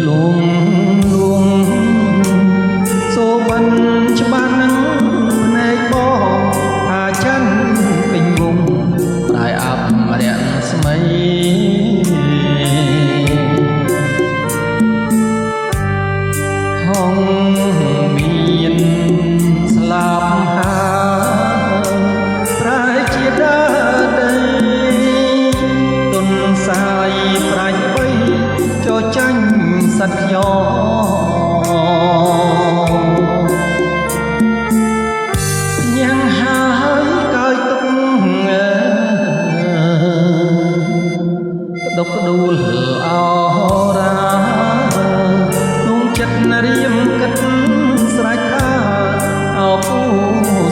លងលងសូបានច្បាស់នឹងភ្នែកបងថាចិនពេញវងប្រែអាប់រាំងស្មីហងមានស្លាប់ហាប្រែជាដើដីទុនសាយប្រាច់បីចោចាញ់សត្វខ្យញ៉ាំងហើយកើយទុកដុកដួលអរាក្នុងចិត្តរៀមគិតស្រេចថាអោពូ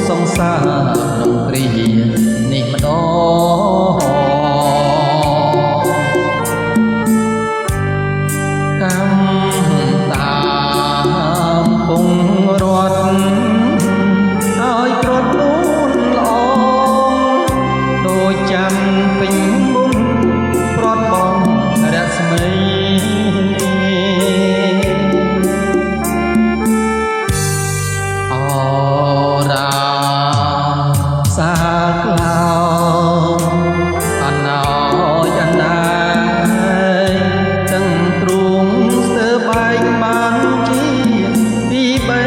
សង្សារក្នុងគ្រានេះម្ដងតាមពងរត់ឲ្យប្រត់នួនល្អដូចចាំពេញមុនប្រត់បងរស្មីអរាសាក្លោអណោយអណាទាំងទ្រូងស្ទើរបែកបានជាពីបី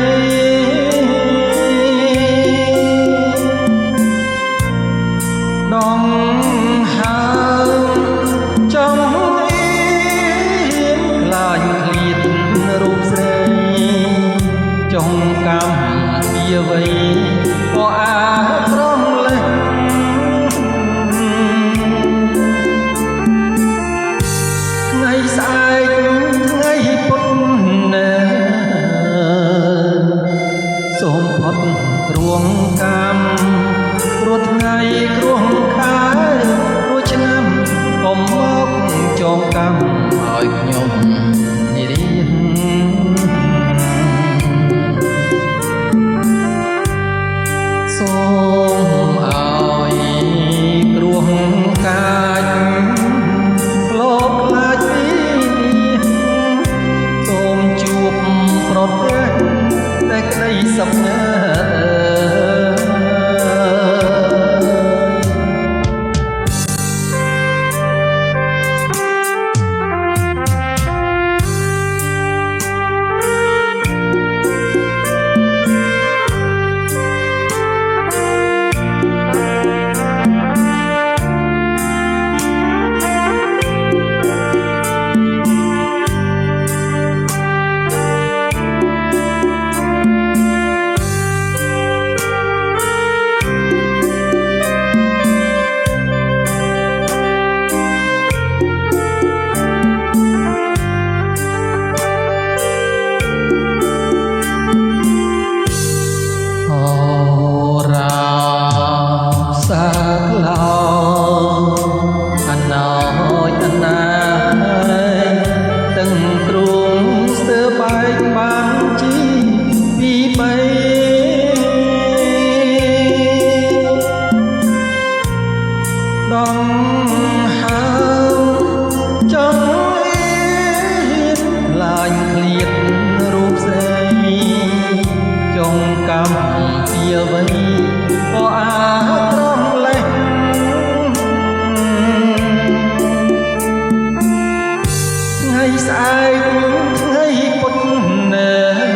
ដងហើចំអៀនខ្លាញ់ឃ្លាតរូបស្រីចុងកម្មពីអ្វីក៏អាចប្រំលេះថ្ងៃស្អែកថ្ងៃពុតណែសូមផុតរួងកម្មព្រោះថ្ងៃគ្រោះខែព្រោះឆ្នាំកុំមកចងកម្មឲ្យខ្ញុំនិរានសូមឲ្យគ្រោះកាចលោកខ្លាចពីសូមជួបប្រទេសតែក្តីសំណាដងហើចង់អៀនឡាញឃ្លាតរូបស្រីចុងកម្មពីអ្វីក៏អាចត្រង់លេះថ្ងៃស្អែកថ្ងៃពុតណែ